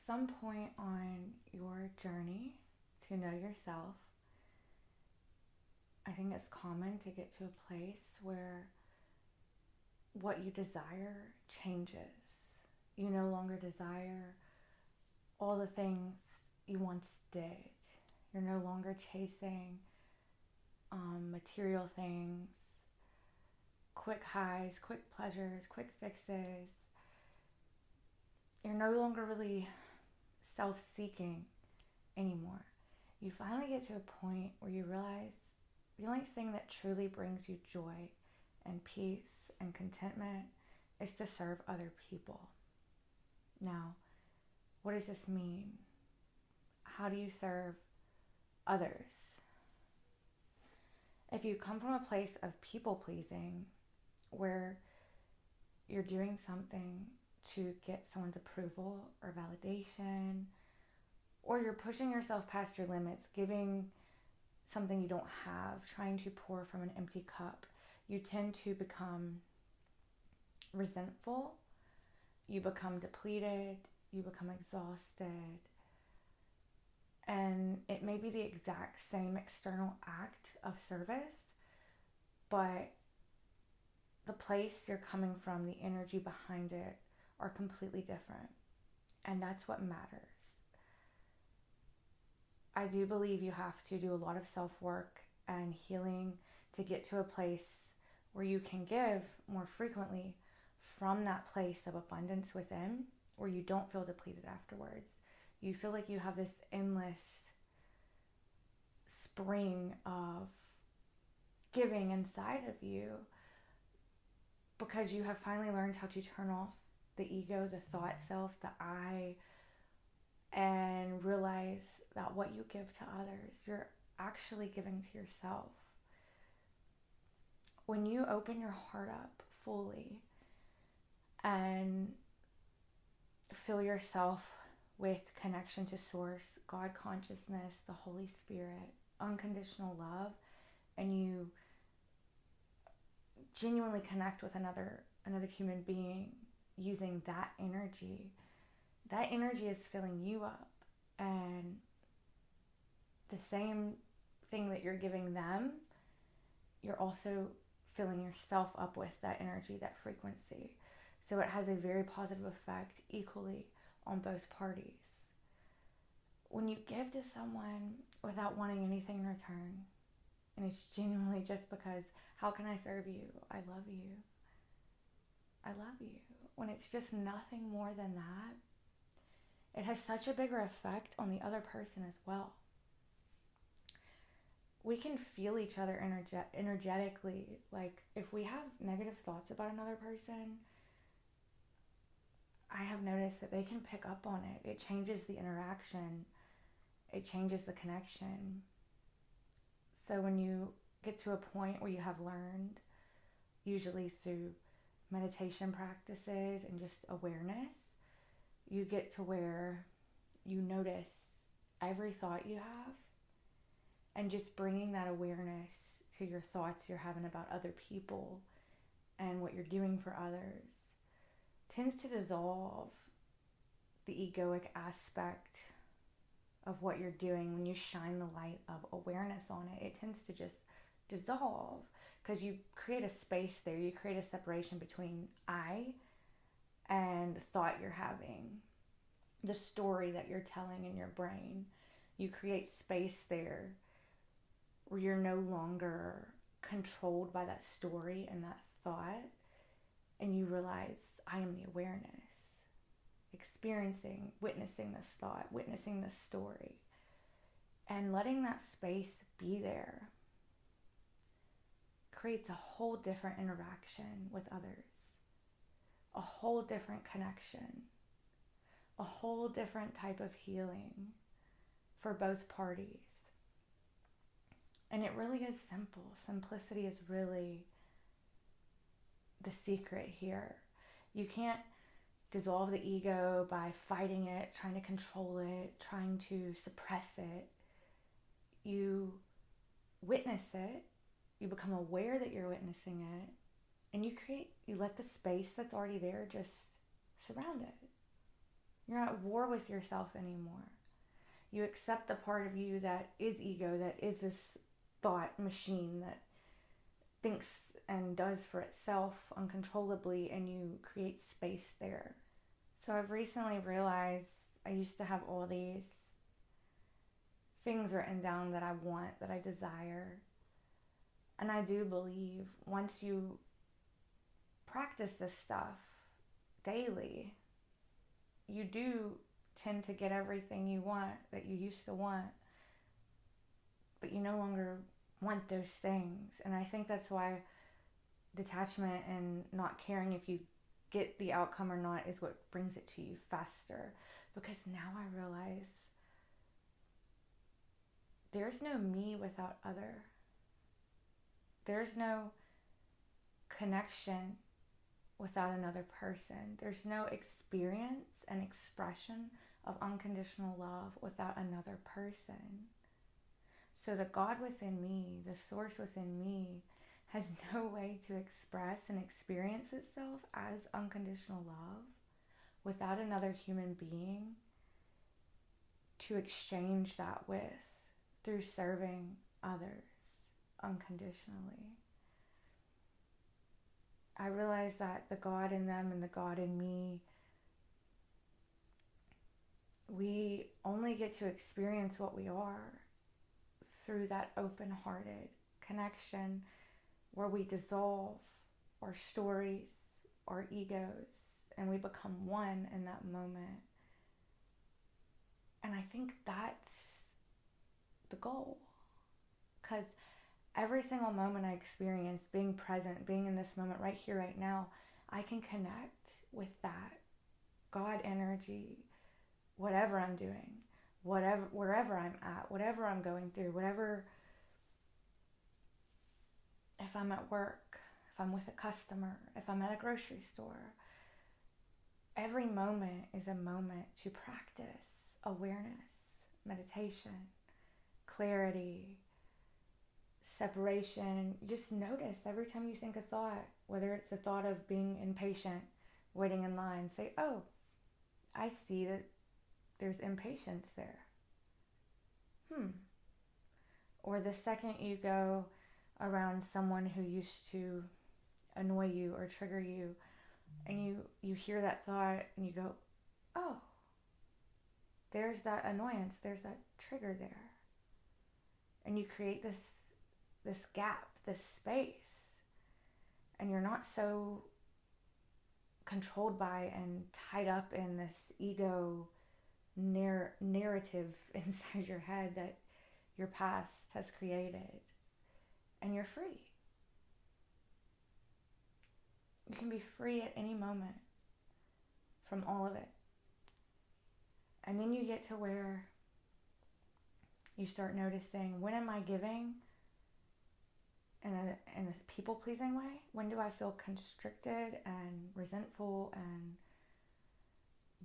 some point on your journey to know yourself, I think it's common to get to a place where what you desire changes. You no longer desire all the things you once did. You're no longer chasing material things, quick highs, quick pleasures, quick fixes. You're no longer really self-seeking anymore. You finally get to a point where you realize the only thing that truly brings you joy and peace and contentment is to serve other people. Now, what does this mean? How do you serve others? If you come from a place of people pleasing, where you're doing something to get someone's approval or validation, or you're pushing yourself past your limits, giving something you don't have, trying to pour from an empty cup, you tend to become resentful, you become depleted, you become exhausted, and it may be the exact same external act of service, but the place you're coming from, the energy behind it, are completely different. And that's what matters. I do believe you have to do a lot of self-work and healing to get to a place where you can give more frequently from that place of abundance within, where you don't feel depleted afterwards. You feel like you have this endless spring of giving inside of you, because you have finally learned how to turn off the ego, the thought self, the I, and realize that what you give to others, you're actually giving to yourself. When you open your heart up fully and fill yourself with connection to Source, God consciousness, the Holy Spirit, unconditional love, and you genuinely connect with another human being using that energy is filling you up, and the same thing that you're giving them, you're also filling yourself up with that energy, that frequency. So it has a very positive effect equally on both parties. When you give to someone without wanting anything in return, and it's genuinely just because, how can I serve you? I love you. I love you. When it's just nothing more than that, it has such a bigger effect on the other person as well. We can feel each other energetically. Like, if we have negative thoughts about another person, I have noticed that they can pick up on it. It changes the interaction. It changes the connection. So when you get to a point where you have learned, usually through meditation practices and just awareness, you get to where you notice every thought you have, and just bringing that awareness to your thoughts you're having about other people and what you're doing for others tends to dissolve the egoic aspect of what you're doing. When you shine the light of awareness on it, it tends to just dissolve, because you create a space there. You create a separation between I and the thought you're having, the story that you're telling in your brain. You create space there where you're no longer controlled by that story and that thought, and you realize, I am the awareness, experiencing, witnessing this thought, witnessing this story, and letting that space be there creates a whole different interaction with others, a whole different connection, a whole different type of healing for both parties. And it really is simple. Simplicity is really the secret here. You can't dissolve the ego by fighting it, trying to control it, trying to suppress it. You witness it, you become aware that you're witnessing it, and you let the space that's already there just surround it. You're not at war with yourself anymore. You accept the part of you that is ego, that is this thought machine that thinks and does for itself uncontrollably, and you create space there. So I've recently realized I used to have all these things written down that I want, that I desire. And I do believe once you practice this stuff daily, you do tend to get everything you want that you used to want, but you no longer want those things. And I think that's why detachment and not caring if you get the outcome or not is what brings it to you faster. Because now I realize there's no me without other. There's no connection without another person. There's no experience and expression of unconditional love without another person. So the God within me, the source within me, has no way to express and experience itself as unconditional love without another human being to exchange that with through serving others unconditionally. I realize that the God in them and the God in me, we only get to experience what we are through that open-hearted connection where we dissolve our stories, our egos, and we become one in that moment. And I think that's the goal. Because every single moment I experience, being present, being in this moment right here, right now, I can connect with that God energy, whatever I'm doing, wherever I'm at, whatever I'm going through, if I'm at work, if I'm with a customer, if I'm at a grocery store. Every moment is a moment to practice awareness, meditation, clarity, separation. Just notice every time you think a thought, whether it's the thought of being impatient, waiting in line, say, oh, I see that there's impatience there. Or the second you go around someone who used to annoy you or trigger you, and you hear that thought and you go, oh, there's that annoyance, there's that trigger there. And you create this gap, this space, and you're not so controlled by and tied up in this ego narrative inside your head that your past has created, and you're free. You can be free at any moment from all of it. And then you get to where you start noticing, when am I giving in a people-pleasing way? When do I feel constricted and resentful and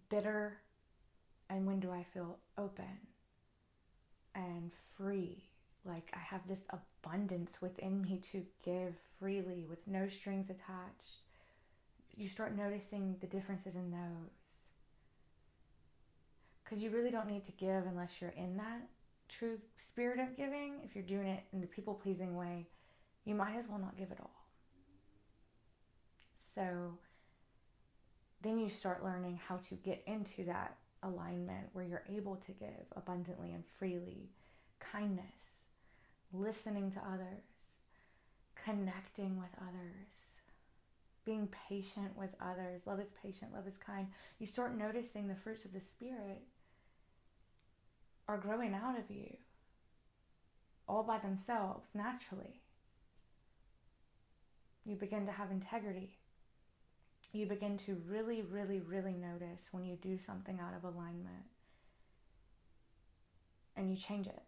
bitter? And when do I feel open and free? Like I have this abundance within me to give freely with no strings attached. You start noticing the differences in those. Because you really don't need to give unless you're in that true spirit of giving. If you're doing it in the people-pleasing way, you might as well not give at all. So then you start learning how to get into that alignment where you're able to give abundantly and freely. Kindness, listening to others, connecting with others, being patient with others. Love is patient, love is kind. You start noticing the fruits of the Spirit are growing out of you all by themselves, naturally. You begin to have integrity. You begin to really, really, really notice when you do something out of alignment. And you change it.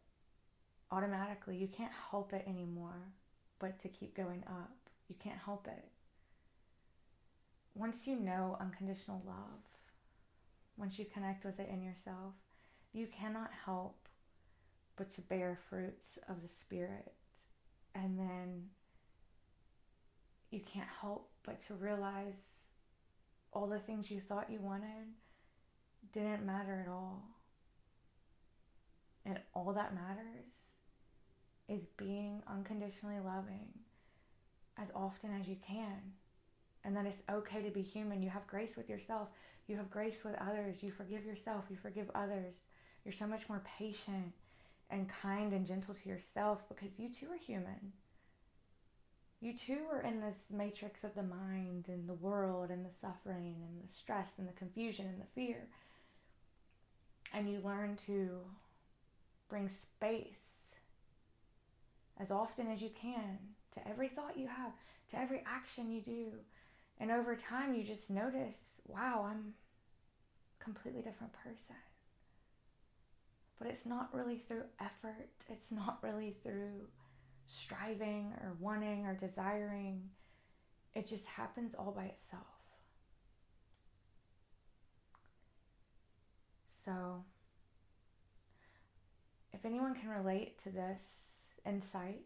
Automatically, you can't help it anymore but to keep going up. You can't help it. Once you know unconditional love, once you connect with it in yourself, you cannot help but to bear fruits of the Spirit. And then you can't help but to realize all the things you thought you wanted, didn't matter at all. And all that matters is being unconditionally loving as often as you can. And that it's okay to be human. You have grace with yourself. You have grace with others. You forgive yourself. You forgive others. You're so much more patient and kind and gentle to yourself because you too are human. You too are in this matrix of the mind and the world and the suffering and the stress and the confusion and the fear. And you learn to bring space as often as you can to every thought you have, to every action you do. And over time, you just notice, wow, I'm a completely different person. But it's not really through effort. It's not really through striving or wanting or desiring. It just happens all by itself. So, if anyone can relate to this insight,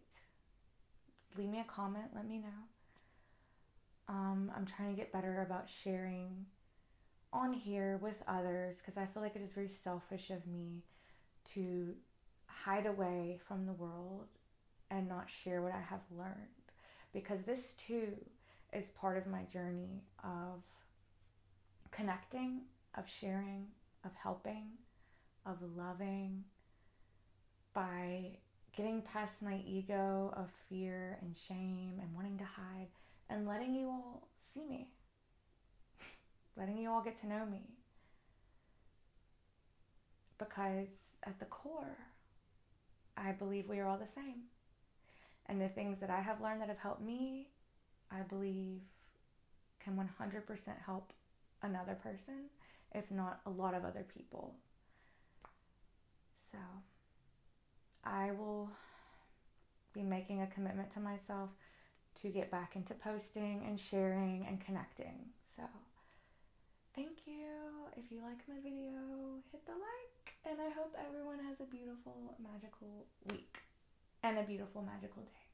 leave me a comment, let me know. I'm trying to get better about sharing on here with others because I feel like it is very selfish of me to hide away from the world and not share what I have learned, because this too is part of my journey of connecting, of sharing, of helping, of loving, by getting past my ego of fear and shame and wanting to hide and letting you all see me, letting you all get to know me. Because at the core, I believe we are all the same. And the things that I have learned that have helped me, I believe can 100% help another person, if not a lot of other people. So I will be making a commitment to myself to get back into posting and sharing and connecting. So thank you. If you like my video, hit the like. And I hope everyone has a beautiful, magical week and a beautiful, magical day.